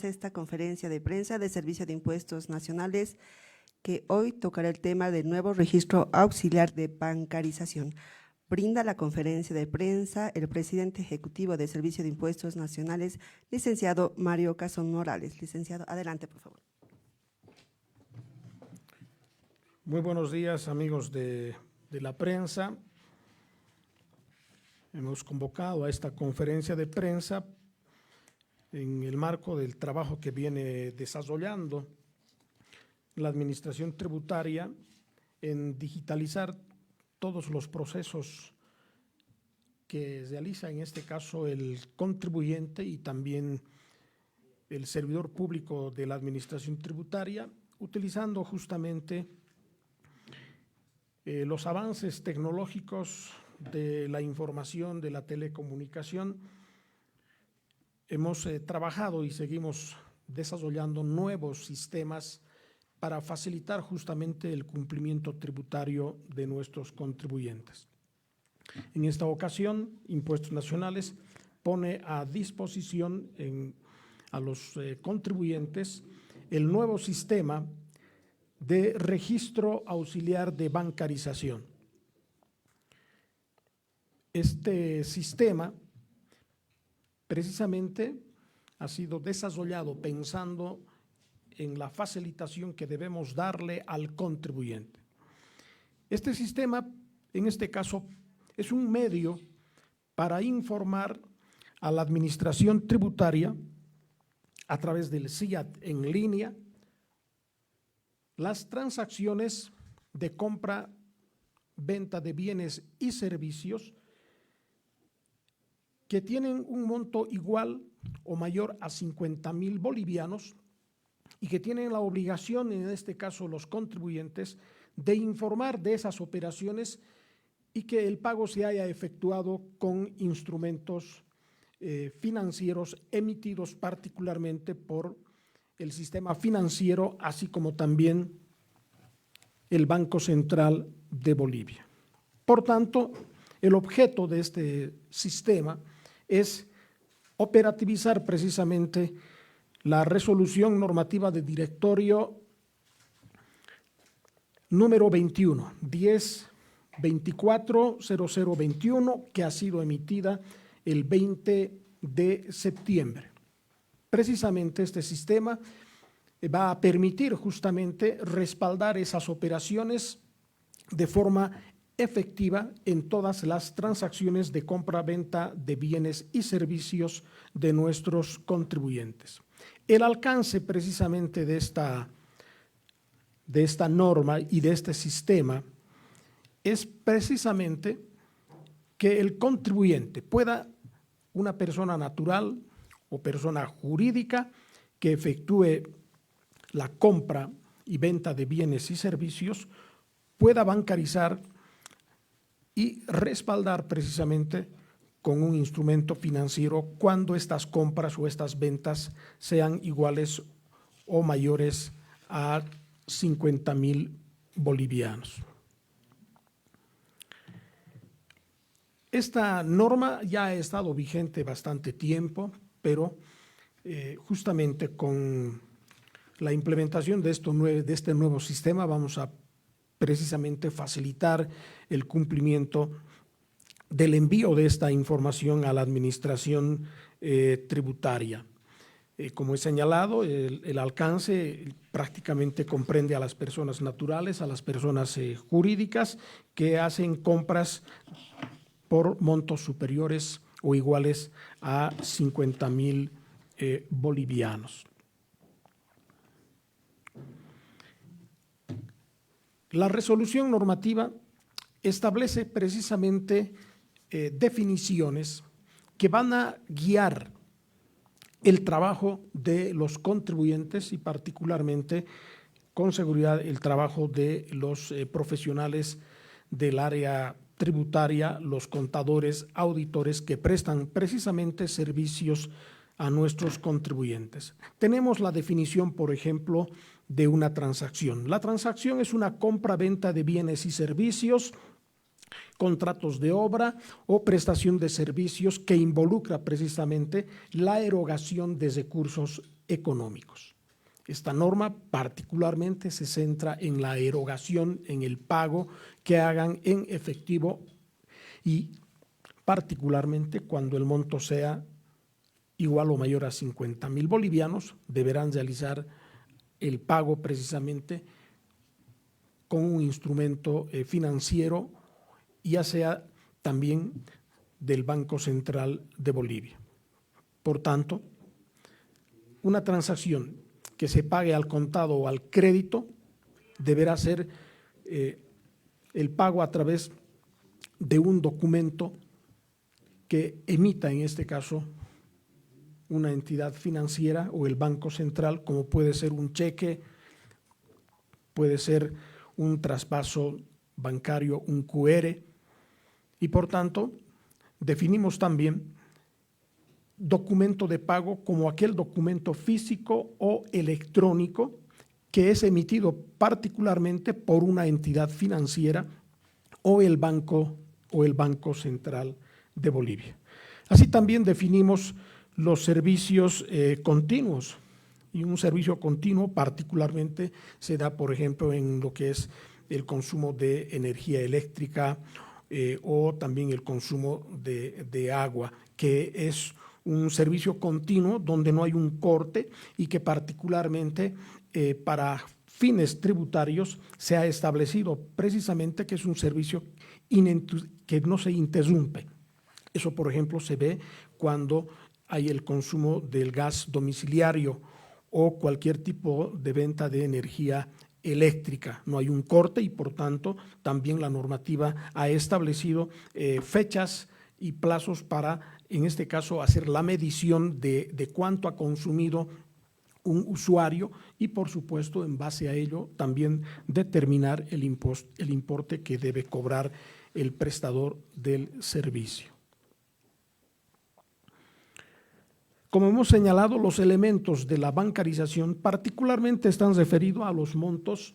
esta conferencia de prensa de Servicio de Impuestos Nacionales, que hoy tocará el tema del nuevo registro auxiliar de bancarización. Brinda la conferencia de prensa el presidente ejecutivo de Servicio de Impuestos Nacionales, licenciado Mario Cazón Morales. Licenciado, adelante, por favor. Muy buenos días, amigos de la prensa. Hemos convocado a esta conferencia de prensa en el marco del trabajo que viene desarrollando la Administración Tributaria en digitalizar todos los procesos que realiza, en este caso, el contribuyente y también el servidor público de la Administración Tributaria, utilizando justamente los avances tecnológicos de la información, de la telecomunicación. Hemos trabajado y seguimos desarrollando nuevos sistemas para facilitar justamente el cumplimiento tributario de nuestros contribuyentes. En esta ocasión, Impuestos Nacionales pone a disposición a los contribuyentes el nuevo sistema de registro auxiliar de bancarización. Este sistema precisamente ha sido desarrollado pensando en la facilitación que debemos darle al contribuyente. Este sistema, en este caso, es un medio para informar a la Administración Tributaria a través del SIAT en línea las transacciones de compra, venta de bienes y servicios que tienen un monto igual o mayor a 50,000 bolivianos y que tienen la obligación, en este caso los contribuyentes, de informar de esas operaciones y que el pago se haya efectuado con instrumentos financieros emitidos particularmente por el sistema financiero, así como también el Banco Central de Bolivia. Por tanto, el objeto de este sistema es operativizar precisamente la resolución normativa de directorio número 21, 10240021, que ha sido emitida el 20 de septiembre. Precisamente este sistema va a permitir justamente respaldar esas operaciones de forma efectiva en todas las transacciones de compra-venta de bienes y servicios de nuestros contribuyentes. El alcance precisamente de esta norma y de este sistema es precisamente que el contribuyente pueda, una persona natural o persona jurídica que efectúe la compra y venta de bienes y servicios, pueda bancarizar y respaldar precisamente con un instrumento financiero cuando estas compras o estas ventas sean iguales o mayores a 50,000 bolivianos. Esta norma ya ha estado vigente bastante tiempo, pero justamente con la implementación de este nuevo sistema vamos a precisamente facilitar el cumplimiento del envío de esta información a la Administración Tributaria. Como he señalado, el alcance prácticamente comprende a las personas naturales, a las personas jurídicas que hacen compras por montos superiores o iguales a 50,000 bolivianos. La resolución normativa establece precisamente definiciones que van a guiar el trabajo de los contribuyentes y particularmente, con seguridad, el trabajo de los profesionales del área tributaria, los contadores, auditores que prestan precisamente servicios a nuestros contribuyentes. Tenemos la definición, por ejemplo, de una transacción. La transacción es una compra-venta de bienes y servicios contratos de obra o prestación de servicios que involucra precisamente la erogación de recursos económicos. Esta norma particularmente se centra en la erogación, en el pago que hagan en efectivo y particularmente cuando el monto sea igual o mayor a 50,000 bolivianos, deberán realizar el pago precisamente con un instrumento financiero, ya sea también del Banco Central de Bolivia. Por tanto, una transacción que se pague al contado o al crédito deberá ser el pago a través de un documento que emita, en este caso, una entidad financiera o el Banco Central, como puede ser un cheque, puede ser un traspaso bancario, un QR, y por tanto definimos también documento de pago como aquel documento físico o electrónico que es emitido particularmente por una entidad financiera o el Banco Central de Bolivia. Así también definimos los servicios continuos, y un servicio continuo particularmente se da, por ejemplo, en lo que es el consumo de energía eléctrica o también el consumo de agua, que es un servicio continuo donde no hay un corte y que particularmente para fines tributarios se ha establecido precisamente que es un servicio que no se interrumpe. Eso, por ejemplo, se ve cuando hay el consumo del gas domiciliario o cualquier tipo de venta de energía eléctrica. No hay un corte y, por tanto, también la normativa ha establecido fechas y plazos para, en este caso, hacer la medición de cuánto ha consumido un usuario y, por supuesto, en base a ello, también determinar el importe que debe cobrar el prestador del servicio. Como hemos señalado, los elementos de la bancarización particularmente están referidos a los montos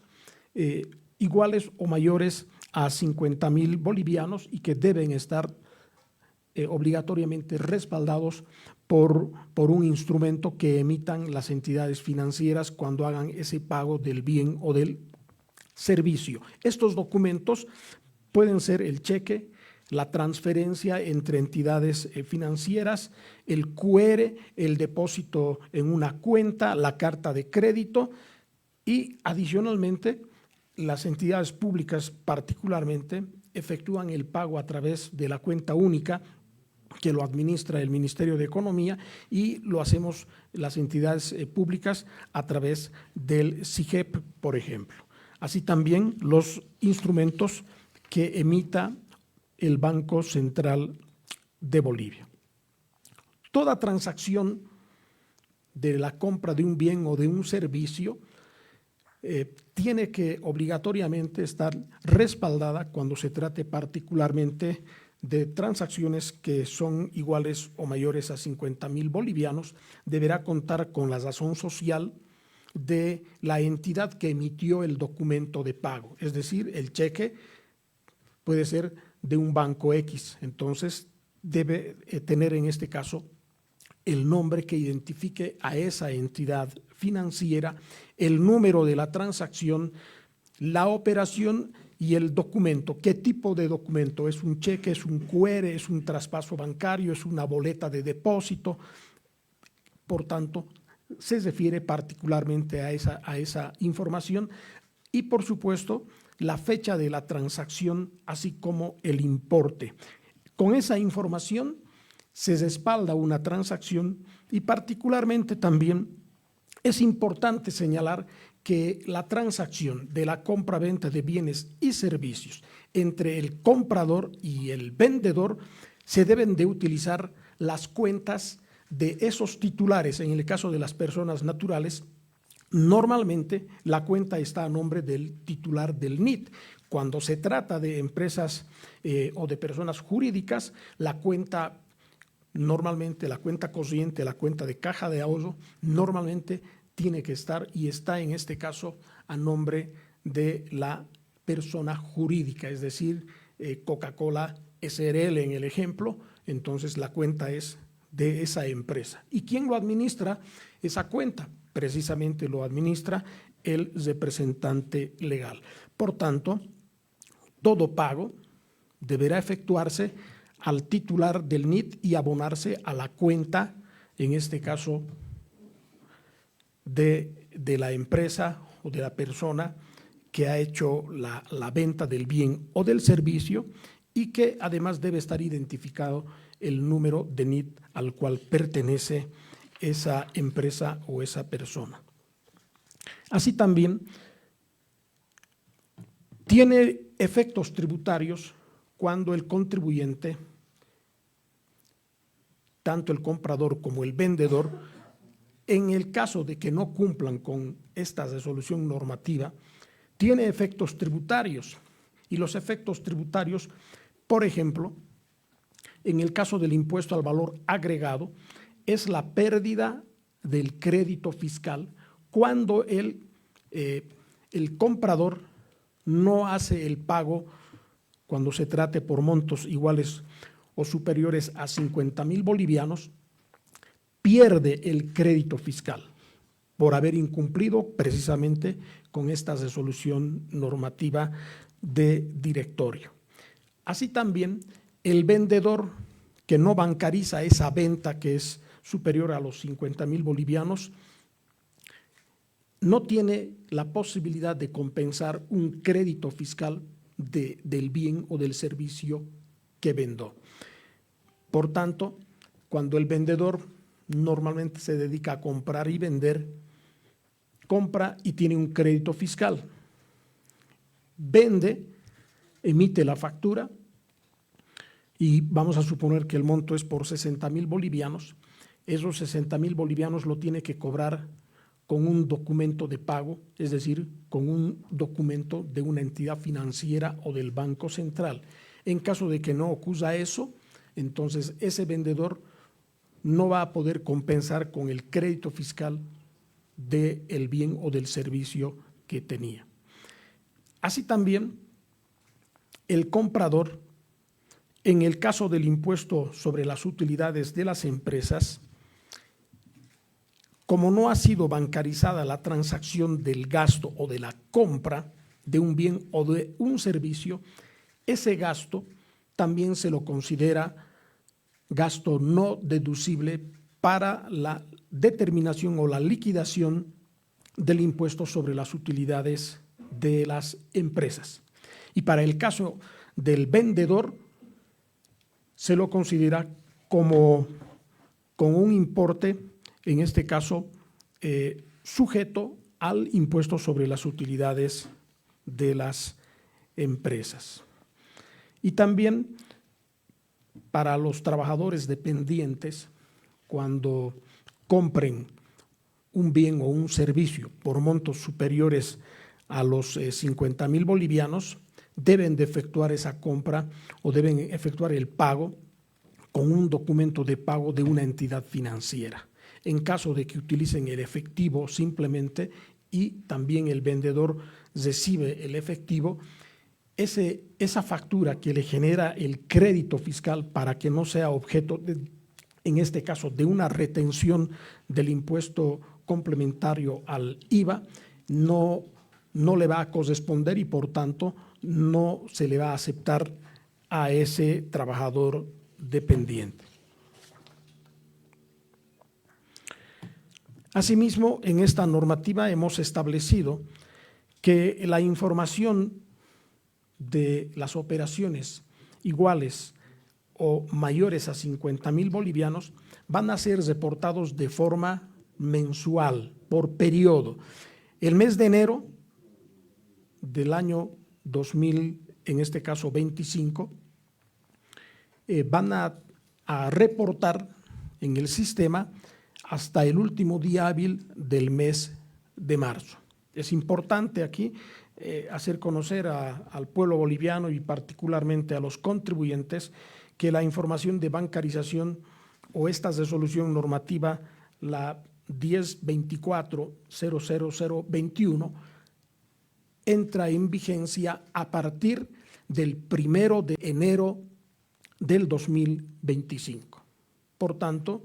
iguales o mayores a 50,000 bolivianos y que deben estar obligatoriamente respaldados por un instrumento que emitan las entidades financieras cuando hagan ese pago del bien o del servicio. Estos documentos pueden ser el cheque, la transferencia entre entidades financieras, el QR, el depósito en una cuenta, la carta de crédito y adicionalmente las entidades públicas particularmente efectúan el pago a través de la cuenta única que lo administra el Ministerio de Economía y lo hacemos las entidades públicas a través del SIGEP, por ejemplo. Así también los instrumentos que emita el Banco Central de Bolivia. Toda transacción de la compra de un bien o de un servicio tiene que obligatoriamente estar respaldada cuando se trate particularmente de transacciones que son iguales o mayores a 50,000 bolivianos, deberá contar con la razón social de la entidad que emitió el documento de pago, es decir, el cheque puede ser de un banco X, entonces debe tener en este caso el nombre que identifique a esa entidad financiera, el número de la transacción, la operación y el documento. ¿Qué tipo de documento? ¿Es un cheque, es un QR, es un traspaso bancario, es una boleta de depósito? Por tanto, se refiere particularmente a esa información y, por supuesto, la fecha de la transacción, así como el importe. Con esa información se respalda una transacción y particularmente también es importante señalar que la transacción de la compra-venta de bienes y servicios entre el comprador y el vendedor se deben de utilizar las cuentas de esos titulares. En el caso de las personas naturales, normalmente la cuenta está a nombre del titular del NIT. Cuando se trata de empresas o de personas jurídicas, la cuenta normalmente, la cuenta corriente, la cuenta de caja de ahorro, normalmente tiene que estar y está en este caso a nombre de la persona jurídica, es decir, Coca-Cola SRL en el ejemplo, entonces la cuenta es de esa empresa. ¿Y quién lo administra esa cuenta? Precisamente lo administra el representante legal. Por tanto, todo pago deberá efectuarse al titular del NIT y abonarse a la cuenta, en este caso, de la empresa o de la persona que ha hecho la venta del bien o del servicio, y que además debe estar identificado el número de NIT al cual pertenece esa empresa o esa persona. Así también tiene efectos tributarios cuando el contribuyente, tanto el comprador como el vendedor, en el caso de que no cumplan con esta resolución normativa, tiene efectos tributarios. Y los efectos tributarios, por ejemplo, en el caso del impuesto al valor agregado, es la pérdida del crédito fiscal cuando el comprador no hace el pago, cuando se trate por montos iguales o superiores a 50,000 bolivianos, pierde el crédito fiscal por haber incumplido precisamente con esta resolución normativa de directorio. Así también el vendedor que no bancariza esa venta que es superior a los 50,000 bolivianos no tiene la posibilidad de compensar un crédito fiscal del bien o del servicio que vendó. Por tanto, cuando el vendedor normalmente se dedica a comprar y vender, compra y tiene un crédito fiscal, vende, emite la factura y vamos a suponer que el monto es por 60,000 bolivianos, esos 60,000 bolivianos lo tiene que cobrar con un documento de pago, es decir, con un documento de una entidad financiera o del Banco Central. En caso de que no ocurra eso, entonces ese vendedor no va a poder compensar con el crédito fiscal del bien o del servicio que tenía. Así también, el comprador, en el caso del impuesto sobre las utilidades de las empresas, como no ha sido bancarizada la transacción del gasto o de la compra de un bien o de un servicio, ese gasto también se lo considera gasto no deducible para la determinación o la liquidación del impuesto sobre las utilidades de las empresas. Y para el caso del vendedor, se lo considera como con un importe, en este caso, sujeto al impuesto sobre las utilidades de las empresas. Y también para los trabajadores dependientes, cuando compren un bien o un servicio por montos superiores a los 50,000 bolivianos, deben de efectuar esa compra o deben efectuar el pago con un documento de pago de una entidad financiera. En caso de que utilicen el efectivo simplemente y también el vendedor recibe el efectivo, esa factura que le genera el crédito fiscal para que no sea objeto, en este caso, de una retención del impuesto complementario al IVA, no le va a corresponder y por tanto no se le va a aceptar a ese trabajador dependiente. Asimismo, en esta normativa hemos establecido que la información de las operaciones iguales o mayores a 50,000 bolivianos van a ser reportados de forma mensual, por periodo. El mes de enero del año 2000, en este caso 25, van a reportar en el sistema hasta el último día hábil del mes de marzo. Es importante aquí hacer conocer al pueblo boliviano y particularmente a los contribuyentes que la información de bancarización o esta resolución normativa, la 1024-00021, entra en vigencia a partir del 1 de enero del 2025. Por tanto,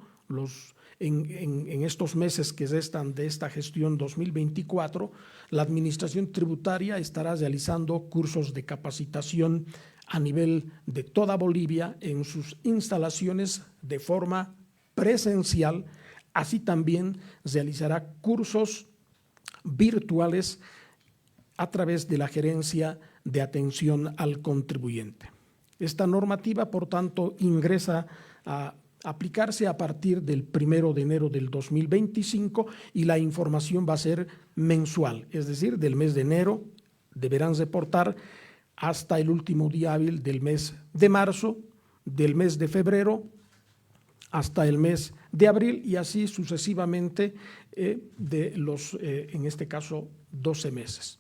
en estos meses que restan de esta gestión 2024, la Administración Tributaria estará realizando cursos de capacitación a nivel de toda Bolivia en sus instalaciones de forma presencial. Así también realizará cursos virtuales a través de la Gerencia de Atención al Contribuyente. Esta normativa, por tanto, ingresa a aplicarse a partir del 1 de enero del 2025 y la información va a ser mensual, es decir, del mes de enero deberán reportar hasta el último día hábil del mes de marzo, del mes de febrero hasta el mes de abril y así sucesivamente de los, en este caso, 12 meses.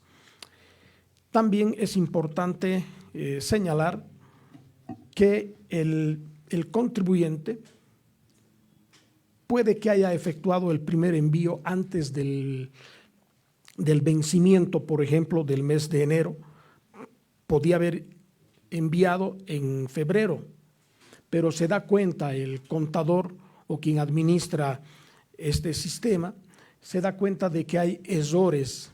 También es importante señalar que el contribuyente puede que haya efectuado el primer envío antes del vencimiento, por ejemplo, del mes de enero, podía haber enviado en febrero, pero se da cuenta el contador o quien administra este sistema, se da cuenta de que hay errores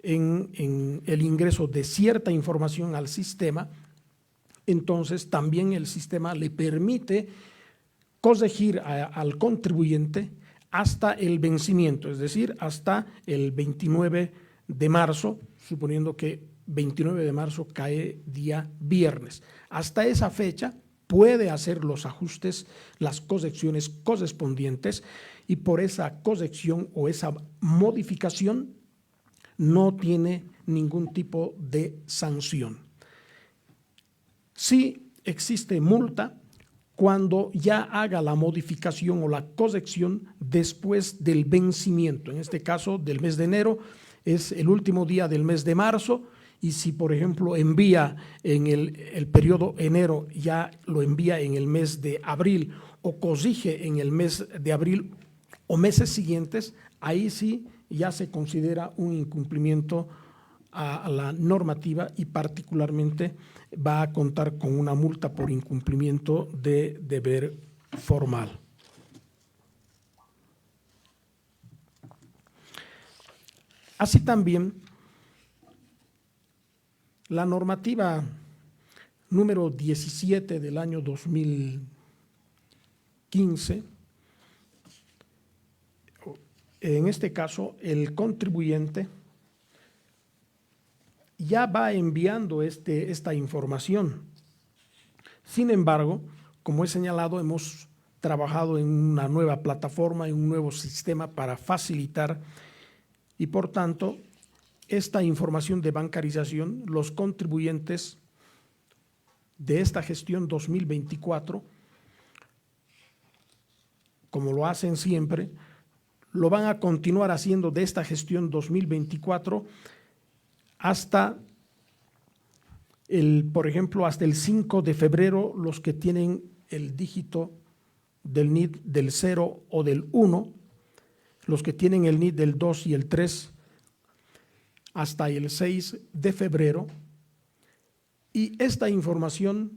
en el ingreso de cierta información al sistema. Entonces también el sistema le permite corregir al contribuyente hasta el vencimiento, es decir, hasta el 29 de marzo, suponiendo que 29 de marzo cae día viernes. Hasta esa fecha puede hacer los ajustes, las correcciones correspondientes y por esa corrección o esa modificación no tiene ningún tipo de sanción. Sí existe multa cuando ya haga la modificación o la corrección después del vencimiento. En este caso, del mes de enero es el último día del mes de marzo y si, por ejemplo, envía en el periodo enero, ya lo envía en el mes de abril o corrige en el mes de abril o meses siguientes, ahí sí ya se considera un incumplimiento a la normativa y particularmente va a contar con una multa por incumplimiento de deber formal. Así también, la normativa número 17 del año 2015, en este caso, el contribuyente ya va enviando esta información. Sin embargo, como he señalado, hemos trabajado en una nueva plataforma, en un nuevo sistema para facilitar y, por tanto, esta información de bancarización, los contribuyentes de esta gestión 2024, como lo hacen siempre, lo van a continuar haciendo de esta gestión 2024 hasta por ejemplo, hasta el 5 de febrero, los que tienen el dígito del NID del 0 o del 1, los que tienen el NID del 2 y el 3, hasta el 6 de febrero. Y esta información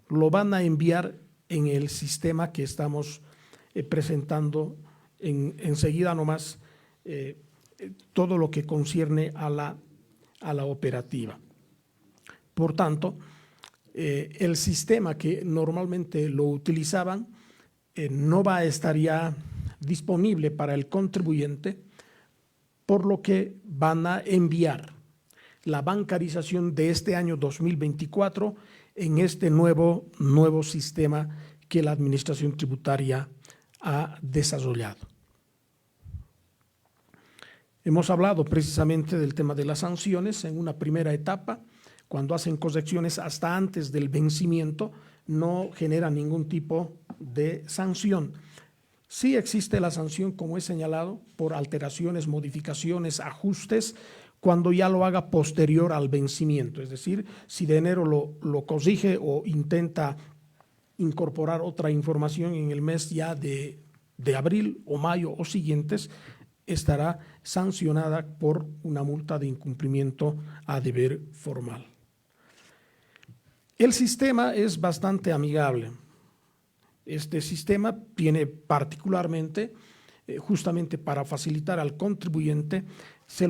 lo van a enviar en el sistema que estamos presentando enseguida nomás, todo lo que concierne a la operativa. Por tanto, el sistema que normalmente lo utilizaban no va a estar ya disponible para el contribuyente, por lo que van a enviar la bancarización de este año 2024 en este nuevo sistema que la Administración Tributaria ha desarrollado. Hemos hablado precisamente del tema de las sanciones en una primera etapa. Cuando hacen correcciones hasta antes del vencimiento, no genera ningún tipo de sanción. Sí existe la sanción, como he señalado, por alteraciones, modificaciones, ajustes, cuando ya lo haga posterior al vencimiento. Es decir, si de enero lo corrige o intenta incorporar otra información en el mes ya de abril o mayo o siguientes, estará sancionada por una multa de incumplimiento a deber formal. El sistema es bastante amigable. Este sistema tiene particularmente, justamente para facilitar al contribuyente, se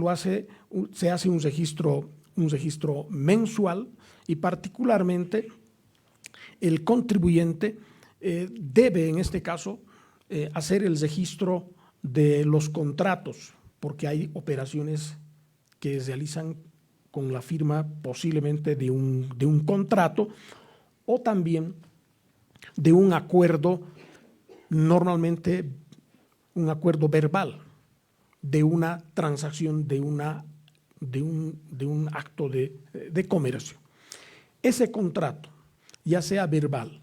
hace un registro mensual, y particularmente el contribuyente debe, en este caso, hacer el registro de los contratos, porque hay operaciones que se realizan con la firma posiblemente de un contrato, o también de un acuerdo, normalmente un acuerdo verbal, de una transacción, de un acto de comercio. Ese contrato, ya sea verbal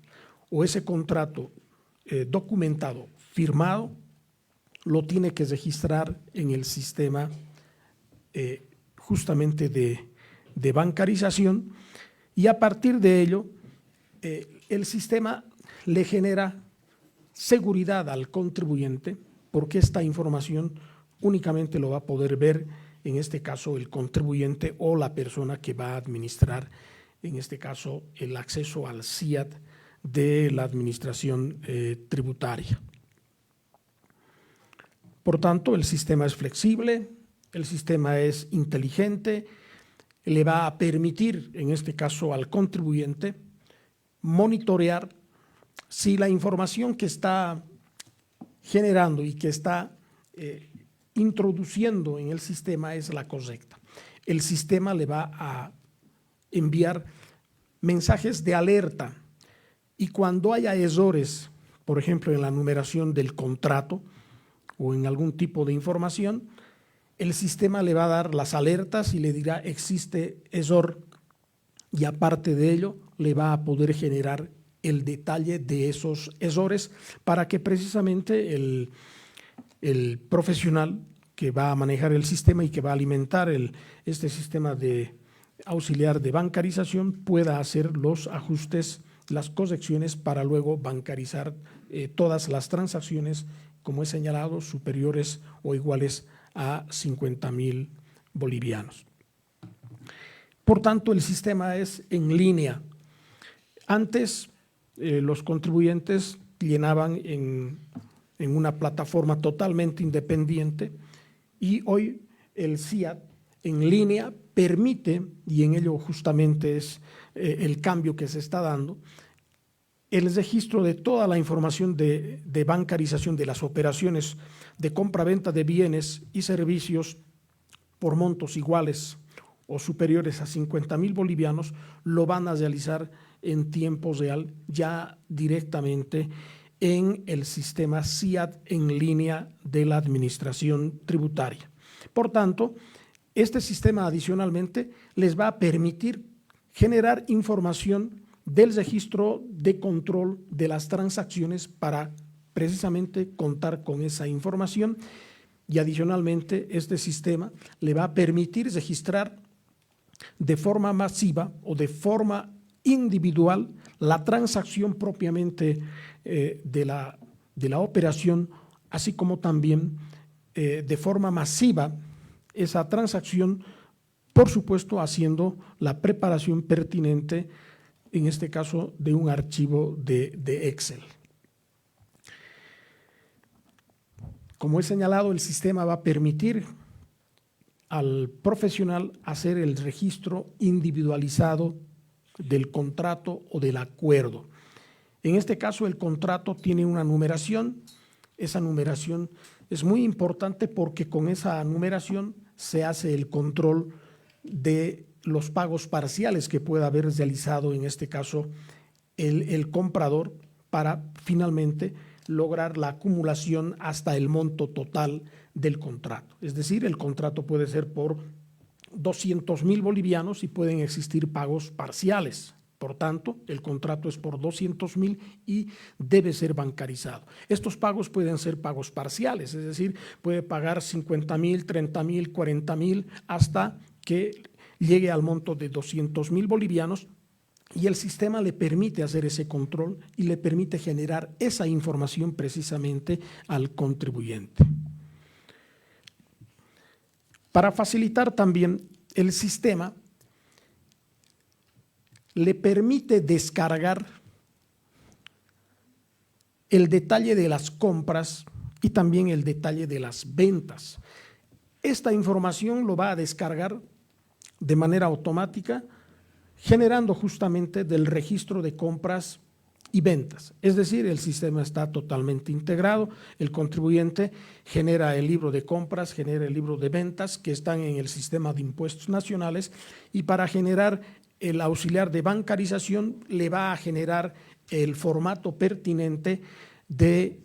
o ese contrato documentado, firmado, lo tiene que registrar en el sistema justamente de bancarización, y a partir de ello el sistema le genera seguridad al contribuyente, porque esta información únicamente lo va a poder ver, en este caso, el contribuyente o la persona que va a administrar, en este caso, el acceso al SIAT de la administración tributaria. Por tanto, el sistema es flexible, el sistema es inteligente, le va a permitir, en este caso, al contribuyente monitorear si la información que está generando y que está introduciendo en el sistema es la correcta. El sistema le va a enviar mensajes de alerta, y cuando haya errores, por ejemplo, en la numeración del contrato o en algún tipo de información, el sistema le va a dar las alertas y le dirá existe error, y aparte de ello le va a poder generar el detalle de esos errores, para que precisamente el profesional que va a manejar el sistema y que va a alimentar este sistema de auxiliar de bancarización pueda hacer los ajustes, las correcciones, para luego bancarizar todas las transacciones, como he señalado, superiores o iguales a 50,000 bolivianos. Por tanto, el sistema es en línea. Antes los contribuyentes llenaban en una plataforma totalmente independiente, y hoy el SIAT en línea permite, y en ello justamente es el cambio que se está dando, el registro de toda la información de bancarización de las operaciones de compra-venta de bienes y servicios por montos iguales o superiores a 50,000 bolivianos, lo van a realizar en tiempo real, ya directamente en el sistema SIAT en línea de la administración tributaria. Por tanto, este sistema adicionalmente les va a permitir generar información del registro de control de las transacciones, para precisamente contar con esa información, y adicionalmente este sistema le va a permitir registrar de forma masiva o de forma individual la transacción propiamente de la operación, así como también de forma masiva esa transacción, por supuesto haciendo la preparación pertinente, en este caso de un archivo de Excel. Como he señalado, el sistema va a permitir al profesional hacer el registro individualizado del contrato o del acuerdo. En este caso, el contrato tiene una numeración. Esa numeración es muy importante, porque con esa numeración se hace el control de los pagos parciales que pueda haber realizado, en este caso, el comprador, para finalmente lograr la acumulación hasta el monto total del contrato. Es decir, el contrato puede ser por 200,000 bolivianos y pueden existir pagos parciales. Por tanto, el contrato es por 200,000 y debe ser bancarizado. Estos pagos pueden ser pagos parciales, es decir, puede pagar 50,000, 30,000, 40,000, hasta que llegue al monto de 200,000 bolivianos, y el sistema le permite hacer ese control y le permite generar esa información precisamente al contribuyente. Para facilitar también el sistema, le permite descargar el detalle de las compras y también el detalle de las ventas. Esta información lo va a descargar de manera automática, generando justamente del registro de compras y ventas. Es decir, el sistema está totalmente integrado, el contribuyente genera el libro de compras, genera el libro de ventas que están en el sistema de impuestos nacionales, y para generar el auxiliar de bancarización le va a generar el formato pertinente de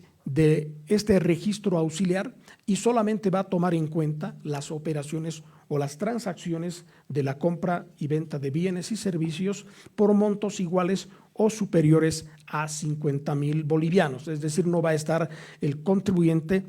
este registro auxiliar, y solamente va a tomar en cuenta las operaciones o las transacciones de la compra y venta de bienes y servicios por montos iguales o superiores a 50,000 bolivianos. Es decir, no va a estar el contribuyente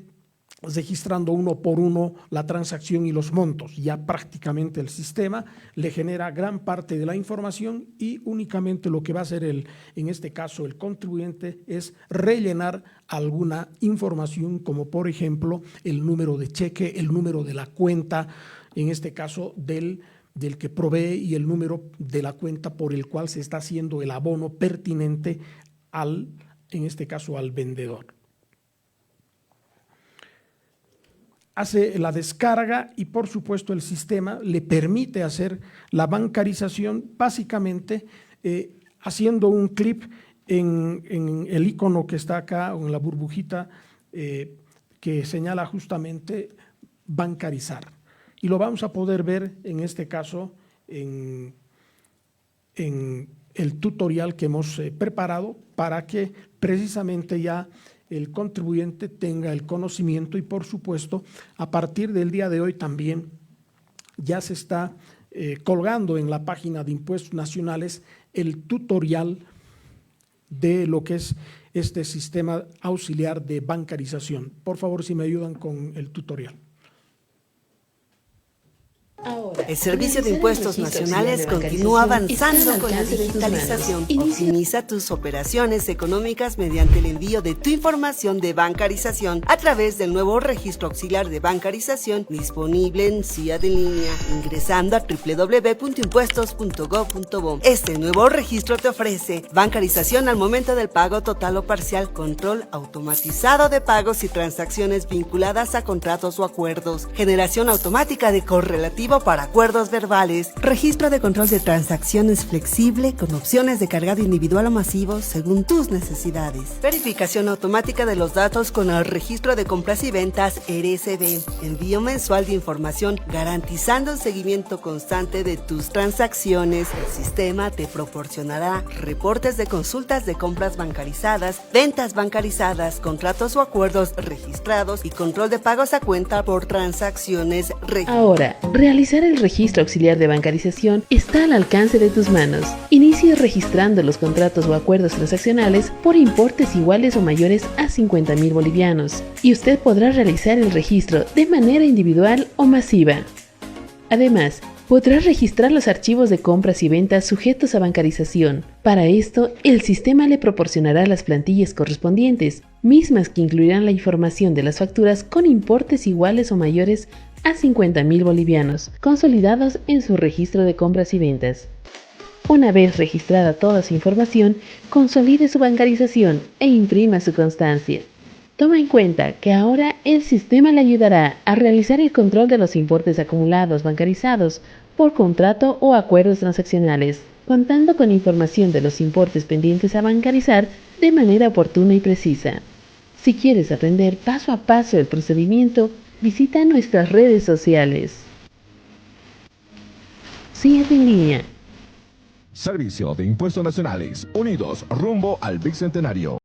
registrando uno por uno la transacción y los montos. Ya prácticamente el sistema le genera gran parte de la información, y únicamente lo que va a hacer en este caso el contribuyente es rellenar alguna información, como por ejemplo el número de cheque, el número de la cuenta, en este caso del que provee, y el número de la cuenta por el cual se está haciendo el abono pertinente en este caso al vendedor. Hace la descarga y por supuesto el sistema le permite hacer la bancarización básicamente haciendo un clic en el icono que está acá, o en la burbujita que señala justamente bancarizar. Y lo vamos a poder ver en este caso en el tutorial que hemos preparado, para que precisamente ya el contribuyente tenga el conocimiento. Y por supuesto, a partir del día de hoy también ya se está colgando en la página de Impuestos Nacionales el tutorial de lo que es este sistema auxiliar de bancarización. Por favor, si me ayudan con el tutorial. El Servicio de Impuestos Nacionales continúa avanzando con la digitalización. Optimiza tus operaciones económicas mediante el envío de tu información de bancarización a través del nuevo registro auxiliar de bancarización disponible en CIAD en línea, ingresando a www.impuestos.gov.bo. Este nuevo registro te ofrece bancarización al momento del pago total o parcial, control automatizado de pagos y transacciones vinculadas a contratos o acuerdos, generación automática de correlativo para acuerdos verbales, registro de control de transacciones flexible con opciones de cargado individual o masivo según tus necesidades, verificación automática de los datos con el registro de compras y ventas RSV, envío mensual de información garantizando un seguimiento constante de tus transacciones. El sistema te proporcionará reportes de consultas de compras bancarizadas, ventas bancarizadas, contratos o acuerdos registrados y control de pagos a cuenta por transacciones registradas. Ahora, realizar el registro auxiliar de bancarización está al alcance de tus manos. Inicie registrando los contratos o acuerdos transaccionales por importes iguales o mayores a 50,000 bolivianos, y usted podrá realizar el registro de manera individual o masiva. Además, podrá registrar los archivos de compras y ventas sujetos a bancarización. Para esto, el sistema le proporcionará las plantillas correspondientes, mismas que incluirán la información de las facturas con importes iguales o mayores a 50,000 bolivianos, consolidados en su registro de compras y ventas. Una vez registrada toda su información, consolide su bancarización e imprima su constancia. Toma en cuenta que ahora el sistema le ayudará a realizar el control de los importes acumulados bancarizados por contrato o acuerdos transaccionales, contando con información de los importes pendientes a bancarizar de manera oportuna y precisa. Si quieres aprender paso a paso el procedimiento, visita nuestras redes sociales. CIAD en línea. Servicio de Impuestos Nacionales, unidos rumbo al Bicentenario.